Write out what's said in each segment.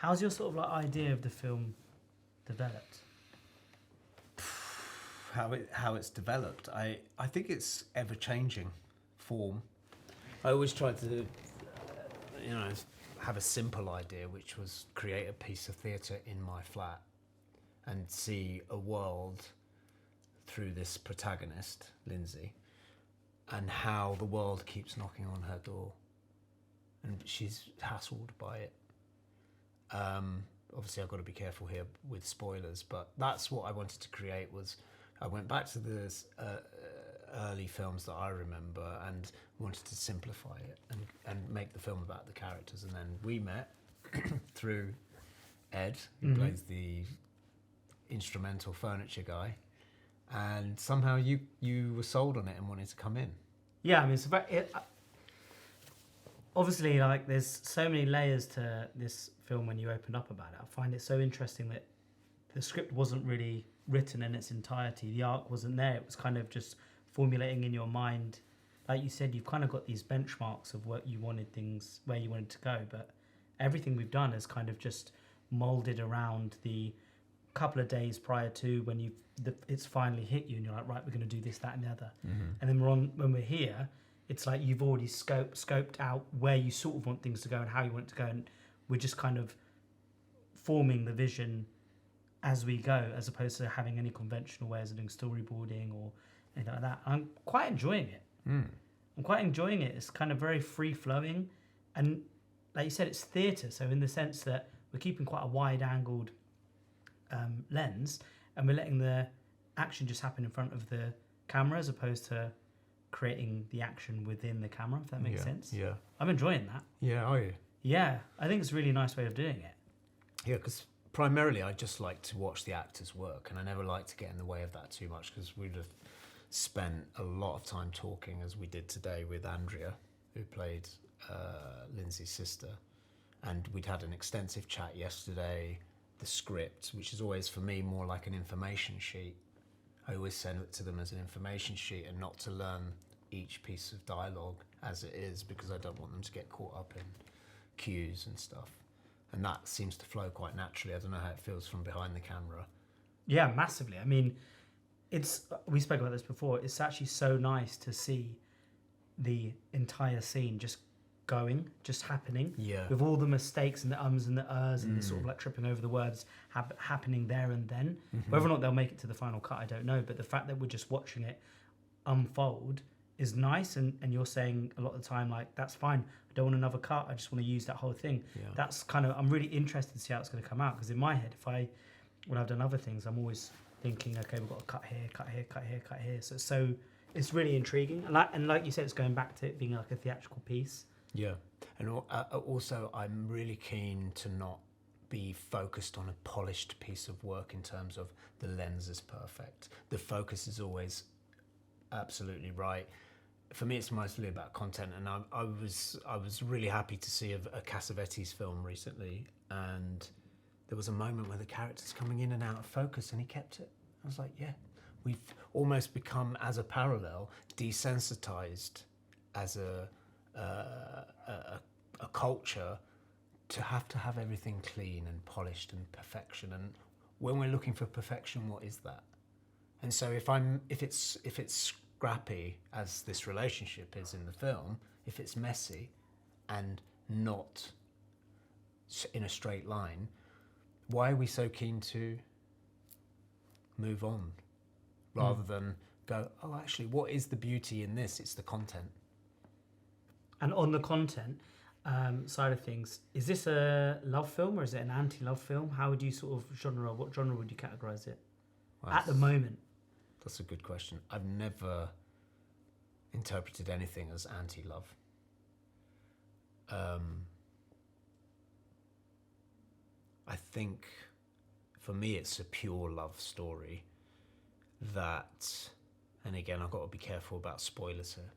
How's your sort of like idea of the film developed? How it's developed, I think it's ever-changing form. I always tried to, have a simple idea, which was create a piece of theatre in my flat and see a world through this protagonist, Lindsay, and how the world keeps knocking on her door. And she's hassled by it. Obviously, I've got to be careful here with spoilers, but that's what I wanted to create. Was I went back to the early films that I remember and wanted to simplify it and make the film about the characters. And then we met through Ed, who plays the instrumental furniture guy, and somehow you were sold on it and wanted to come in. Yeah, I mean, it's about it. Obviously, like, there's so many layers to this film when you opened up about it. I find it so interesting that the script wasn't really written in its entirety. The arc wasn't there. It was kind of just formulating in your mind. Like you said, you've kind of got these benchmarks of what you wanted things, where you wanted to go, but everything we've done is kind of just molded around the couple of days prior to when it's finally hit you and you're like, right, we're going to do this, that, and the other. And then when we're here, it's like you've already scoped out where you sort of want things to go and how you want it to go, and we're just kind of forming the vision as we go, as opposed to having any conventional ways of doing storyboarding or anything like that. I'm quite enjoying it. I'm quite enjoying it. It's kind of very free-flowing, and like you said, it's theatre, so in the sense that we're keeping quite a wide-angled lens, and we're letting the action just happen in front of the camera as opposed to creating the action within the camera, if that makes sense. Yeah. I'm enjoying that. Yeah, are you? Yeah, I think it's a really nice way of doing it. Yeah, because primarily I just like to watch the actors work, and I never like to get in the way of that too much, because we'd have spent a lot of time talking, as we did today with Andrea, who played Lindsay's sister, and we'd had an extensive chat yesterday. The script, which is always for me more like an information sheet, I always send it to them as an information sheet and not to learn each piece of dialogue as it is, because I don't want them to get caught up in cues and stuff. And that seems to flow quite naturally. I don't know how it feels from behind the camera. Yeah, massively. I mean, we spoke about this before. It's actually so nice to see the entire scene just happening. Yeah. With all the mistakes and the ums and the ers and the sort of like tripping over the words happening there and then. Whether or not they'll make it to the final cut, I don't know. But the fact that we're just watching it unfold is nice. And you're saying a lot of the time, like, that's fine. I don't want another cut. I just want to use that whole thing. Yeah. That's kind of, I'm really interested to see how it's going to come out. Because in my head, when I've done other things, I'm always thinking, okay, we've got to cut here, cut here, cut here, cut here. So it's really intriguing. And like you said, it's going back to it being like a theatrical piece. Yeah. And also, I'm really keen to not be focused on a polished piece of work in terms of the lens is perfect. The focus is always absolutely right. For me, it's mostly about content, and I was really happy to see a Cassavetes film recently, and there was a moment where the character's coming in and out of focus, and he kept it. I was like, yeah, we've almost become, as a parallel, desensitized as a culture to have everything clean and polished and perfection. And when we're looking for perfection, what is that? And so if it's scrappy, as this relationship is in the film, if it's messy and not in a straight line, why are we so keen to move on rather than go, oh, actually, what is the beauty in this? It's the content. And on the content side of things, is this a love film or is it an anti-love film? How would you what genre would you categorise it at the moment? That's a good question. I've never interpreted anything as anti-love. I think for me it's a pure love story that, and again, I've got to be careful about spoilers here.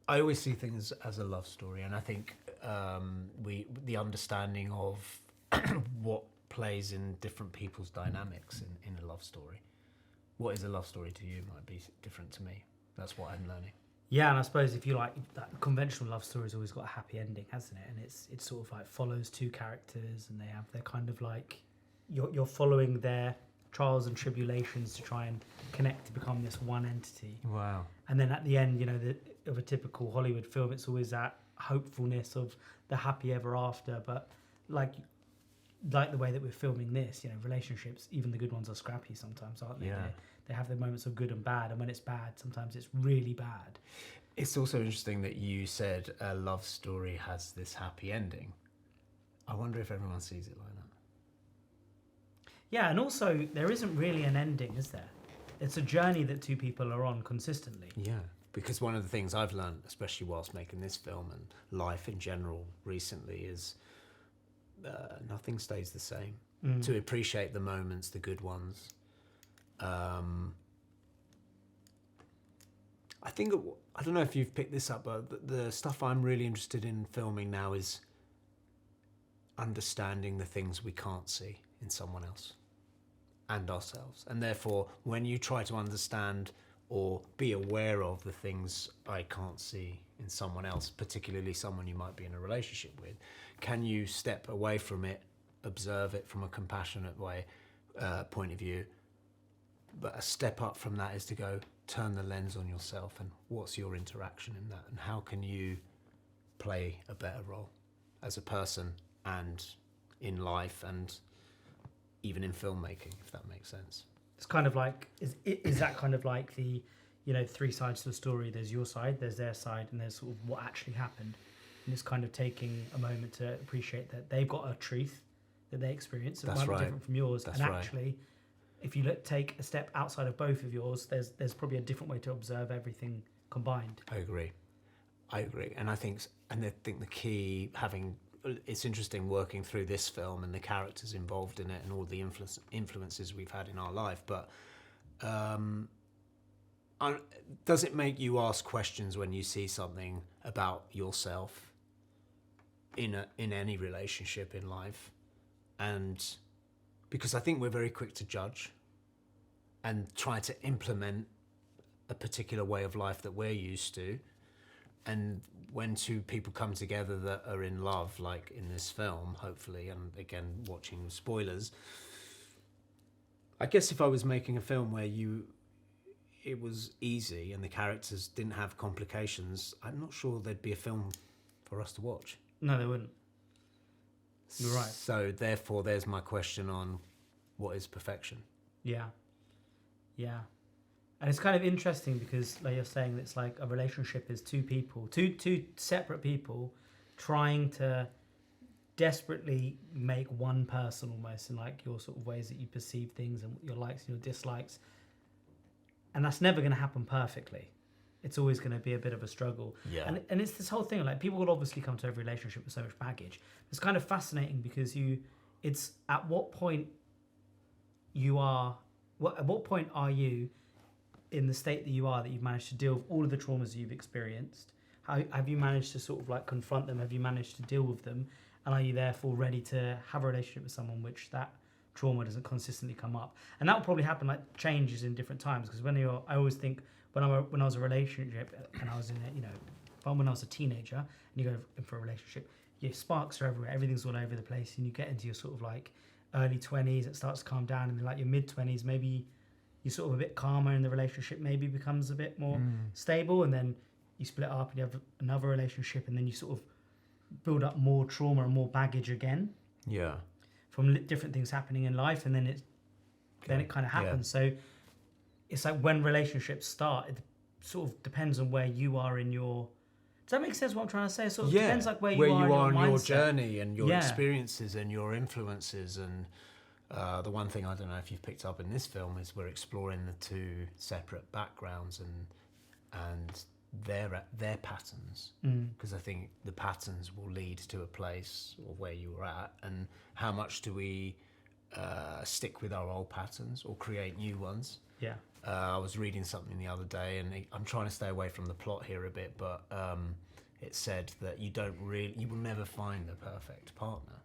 I always see things as a love story, and I think the understanding of what plays in different people's dynamics in a love story. What is a love story to you might be different to me. That's what I'm learning. Yeah, and I suppose if you like, that conventional love story's always got a happy ending, hasn't it? And it sort of like follows two characters, and they have their kind of like, you're following their trials and tribulations to try and connect to become this one entity. Wow. And then at the end, of a typical Hollywood film, it's always that hopefulness of the happy ever after. But like the way that we're filming this, relationships, even the good ones are scrappy sometimes, aren't they? Yeah. They have their moments of good and bad, and when it's bad, sometimes it's really bad. It's also interesting that you said a love story has this happy ending. I wonder if everyone sees it like that. Yeah, and also there isn't really an ending, is there? It's a journey that two people are on consistently. Yeah, because one of the things I've learned, especially whilst making this film and life in general recently, is nothing stays the same. To appreciate the moments, the good ones. I think, I don't know if you've picked this up, but the stuff I'm really interested in filming now is understanding the things we can't see in someone else and ourselves. And therefore, when you try to understand or be aware of the things I can't see in someone else, particularly someone you might be in a relationship with, can you step away from it, observe it from a compassionate way, point of view? But a step up from that is to go turn the lens on yourself, and what's your interaction in that, and how can you play a better role as a person and in life and even in filmmaking, if that makes sense. It's kind of like, is that kind of like the, three sides to the story? There's your side, there's their side, and there's sort of what actually happened. And it's kind of taking a moment to appreciate that they've got a truth that they experience that might be different from yours. That's and right. Actually, if you take a step outside of both of yours, there's probably a different way to observe everything combined. I agree, and I think the key, it's interesting working through this film and the characters involved in it and all the influences we've had in our life. But does it make you ask questions when you see something about yourself in any relationship in life? And because I think we're very quick to judge and try to implement a particular way of life that we're used to. And when two people come together that are in love, like in this film, hopefully, and again, watching spoilers, I guess if I was making a film where it was easy and the characters didn't have complications, I'm not sure there'd be a film for us to watch. No, they wouldn't. You're right. So therefore, there's my question on what is perfection. Yeah. And it's kind of interesting because, like you're saying, it's like a relationship is two people, two separate people trying to desperately make one person almost, in like your sort of ways that you perceive things and your likes and your dislikes. And that's never going to happen perfectly. It's always going to be a bit of a struggle. Yeah. And it's this whole thing, like people will obviously come to every relationship with so much baggage. It's kind of fascinating because it's at what point at what point are you in the state that you are, that you've managed to deal with all of the traumas you've experienced? How have you managed to sort of like confront them? Have you managed to deal with them? And are you therefore ready to have a relationship with someone which that trauma doesn't consistently come up? And that will probably happen, like changes in different times. Because I always think when I was in a relationship and I was in it, when I was a teenager and you go in for a relationship, your sparks are everywhere, everything's all over the place, and you get into your sort of like early 20s, it starts to calm down, and then like your mid 20s, maybe you're sort of a bit calmer in the relationship, maybe becomes a bit more stable, and then you split up and you have another relationship, and then you sort of build up more trauma and more baggage again. Yeah. From different things happening in life, and then it kind of happens. Yeah. So it's like when relationships start, it sort of depends on where you are in your. Does that make sense? What I'm trying to say? It sort of depends like where you are in your journey and your experiences and your influences. And the one thing I don't know if you've picked up in this film is we're exploring the two separate backgrounds and their patterns, because I think the patterns will lead to a place or where you were at, and how much do we stick with our old patterns or create new ones. Yeah. I was reading something the other day, and I'm trying to stay away from the plot here a bit, but it said that you will never find the perfect partner.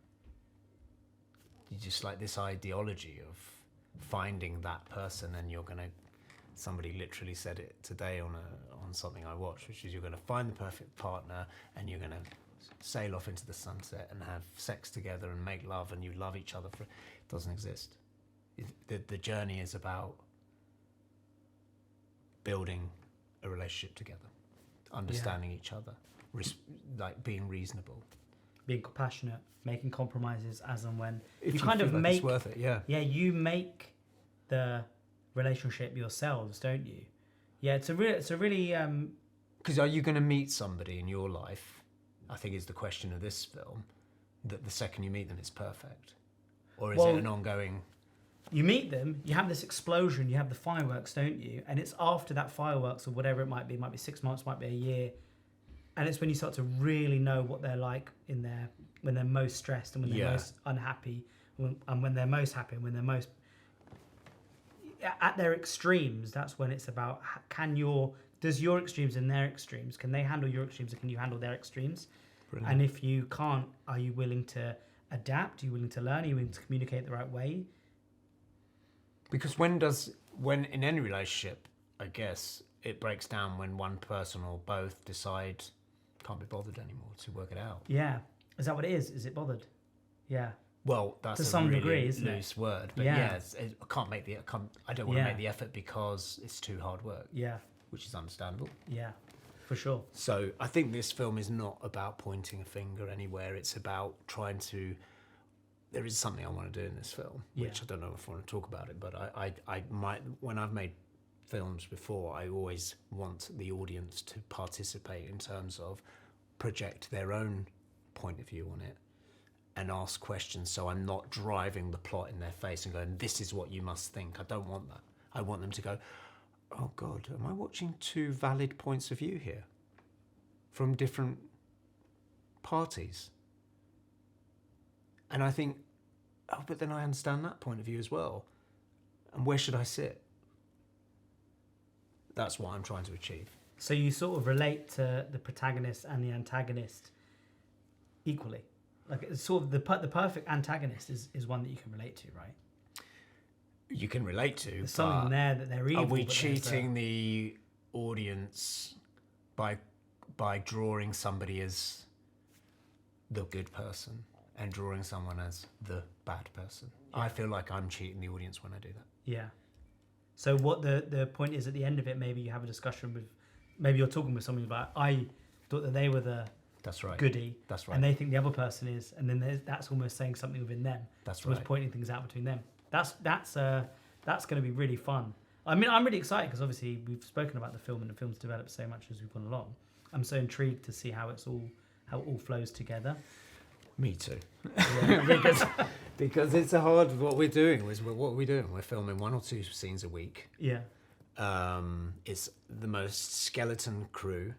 You just like this ideology of finding that person, and you're going to somebody literally said it today on something I watched, which is you're going to find the perfect partner and you're going to sail off into the sunset and have sex together and make love and you love each other. It doesn't exist. The journey is about building a relationship together, understanding each other, like being reasonable, being compassionate, making compromises as and when. if You you kind feel of like make it's worth it. Yeah, you make the relationship yourselves, don't you? Yeah, it's a really Because are you going to meet somebody in your life, I think is the question of this film, that the second you meet them it's perfect? Or is it an ongoing... You meet them, you have this explosion, you have the fireworks, don't you? And it's after that fireworks or whatever it might be 6 months, might be a year, and it's when you start to really know what they're like when they're most stressed and when they're most unhappy, and when they're most happy and when they're most at their extremes. That's when it's about does your extremes and their extremes, can they handle your extremes and can you handle their extremes? Brilliant. And if you can't, are you willing to adapt? Are you willing to learn? Are you willing to communicate the right way? Because when in any relationship, I guess, it breaks down when one person or both decide can't be bothered anymore to work it out. Yeah. Is that what it is? Is it bothered? Yeah. Well, that's to some really degree, isn't loose word. But I don't want to make the effort because it's too hard work. Yeah. Which is understandable. Yeah, for sure. So I think this film is not about pointing a finger anywhere. It's about trying to... There is something I want to do in this film, which I don't know if I want to talk about it, but I might... When I've made films before, I always want the audience to participate in terms of project their own point of view on it and ask questions, so I'm not driving the plot in their face and going, this is what you must think. I don't want that. I want them to go, oh God, am I watching two valid points of view here from different parties? And I think, oh, but then I understand that point of view as well. And where should I sit? That's what I'm trying to achieve. So you sort of relate to the protagonist and the antagonist equally. Like it's sort of the perfect antagonist is one that you can relate to, right? You can relate to. There's something there that they're evil. Are we cheating the audience by drawing somebody as the good person and drawing someone as the bad person? Yeah. I feel like I'm cheating the audience when I do that. Yeah. So what the point is at the end of it, maybe you have a discussion with, maybe you're talking with somebody about, I thought that they were the goodie. That's right. And they think the other person is, and then that's almost saying something within them. That's almost pointing things out between them. That's going to be really fun. I mean, I'm really excited because obviously we've spoken about the film and the film's developed so much as we've gone along. I'm so intrigued to see how it all flows together. Me too. Yeah, because it's hard. What we're doing We're filming 1 or 2 scenes a week. Yeah. It's the most skeleton crew.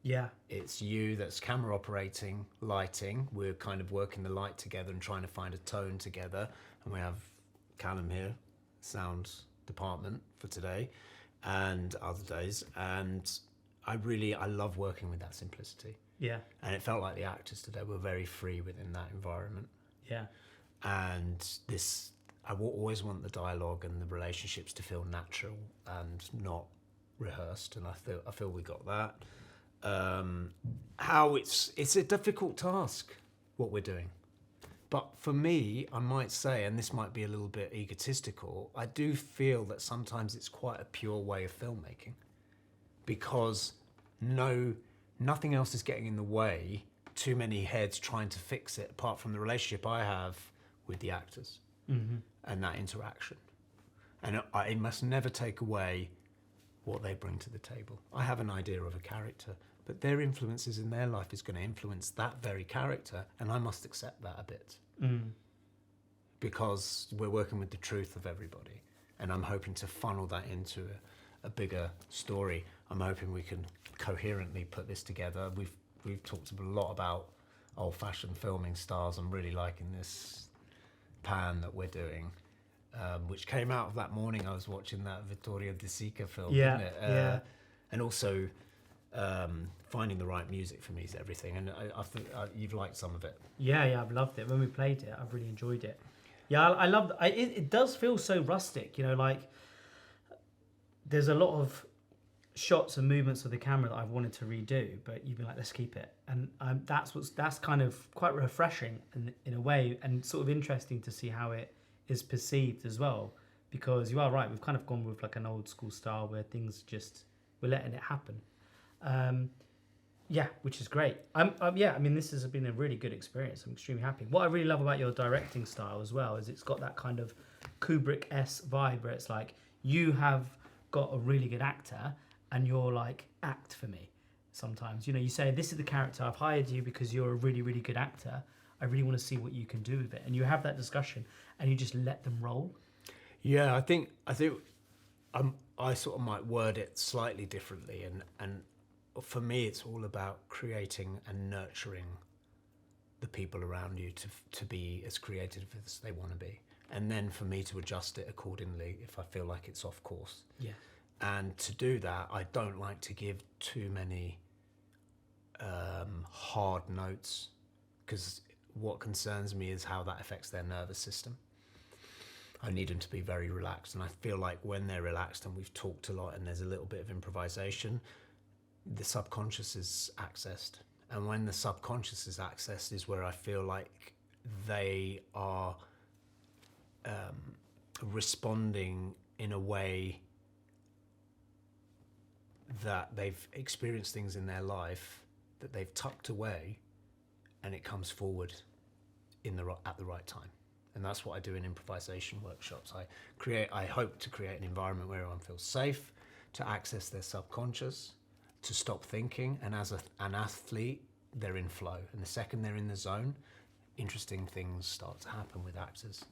Yeah. It's you that's camera operating, lighting. We're kind of working the light together and trying to find a tone together. And we have Callum here, sound department for today and other days. And I love working with that simplicity. Yeah. And it felt like the actors today were very free within that environment. Yeah. And I will always want the dialogue and the relationships to feel natural and not rehearsed. And I feel we got that. How it's a difficult task, what we're doing. But for me, I might say, and this might be a little bit egotistical, I do feel that sometimes it's quite a pure way of filmmaking because nothing else is getting in the way, too many heads trying to fix it, apart from the relationship I have with the actors and that interaction. And it must never take away what they bring to the table. I have an idea of a character, but their influences in their life is going to influence that very character, and I must accept that a bit. Because we're working with the truth of everybody, and I'm hoping to funnel that into a bigger story. I'm hoping we can coherently put this together. We've talked a lot about old-fashioned filming styles. I'm really liking this pan that we're doing, which came out of that morning I was watching that Vittorio De Sica film, yeah, isn't it? Yeah. And also finding the right music for me is everything, and I think you've liked some of it. Yeah, I've loved it. When we played it, I've really enjoyed it. Yeah, I love it. It does feel so rustic, like there's a lot of shots and movements of the camera that I've wanted to redo, but you've been like, let's keep it, and that's kind of quite refreshing in a way, and sort of interesting to see how it is perceived as well, because you are right, we've kind of gone with like an old school style where things just, we're letting it happen. Yeah, which is great. Yeah, I mean, this has been a really good experience. I'm extremely happy. What I really love about your directing style as well is it's got that kind of Kubrick-esque vibe where it's like, you have got a really good actor and you're like, act for me sometimes. You know, you say, this is the character, I've hired you because you're a really, really good actor. I really want to see what you can do with it. And you have that discussion and you just let them roll. Yeah, I think I sort of might word it slightly differently, and for me, it's all about creating and nurturing the people around you to be as creative as they want to be, and then for me to adjust it accordingly if I feel like it's off course. Yeah. And to do that, I don't like to give too many hard notes, because what concerns me is how that affects their nervous system. I need them to be very relaxed, and I feel like when they're relaxed and we've talked a lot and there's a little bit of improvisation, the subconscious is accessed. And when the subconscious is accessed is where I feel like they are responding in a way that they've experienced things in their life that they've tucked away, and it comes forward at the right time. And that's what I do in improvisation workshops. I hope to create an environment where everyone feels safe to access their subconscious, to stop thinking, and as an athlete, they're in flow. And the second they're in the zone, interesting things start to happen with actors.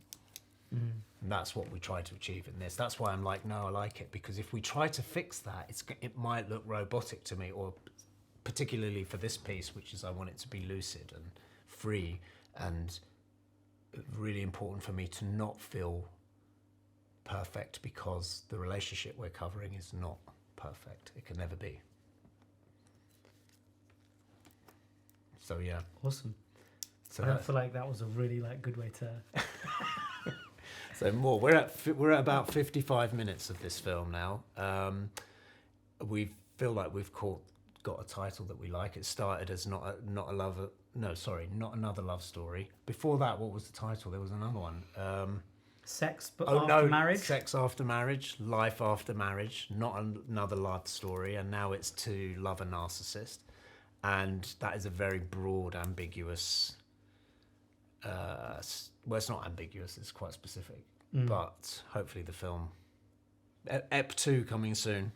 And that's what we try to achieve in this. That's why I'm like, no, I like it, because if we try to fix that, it might look robotic to me, or particularly for this piece, which is I want it to be lucid and free, and really important for me to not feel perfect, because the relationship we're covering is not perfect. It can never be. So yeah. Awesome. So I feel like that was a really good way to. So more. We're at about 55 minutes of this film now. We feel like we've got a title that we like. It started as not another love story. Before that, what was the title? There was another one. Sex after marriage. Sex after marriage, life after marriage, not another love story, and now it's To Love a Narcissist, and that is a very broad, ambiguous. Well, it's not ambiguous; it's quite specific. But hopefully, the film, Ep 2 coming soon.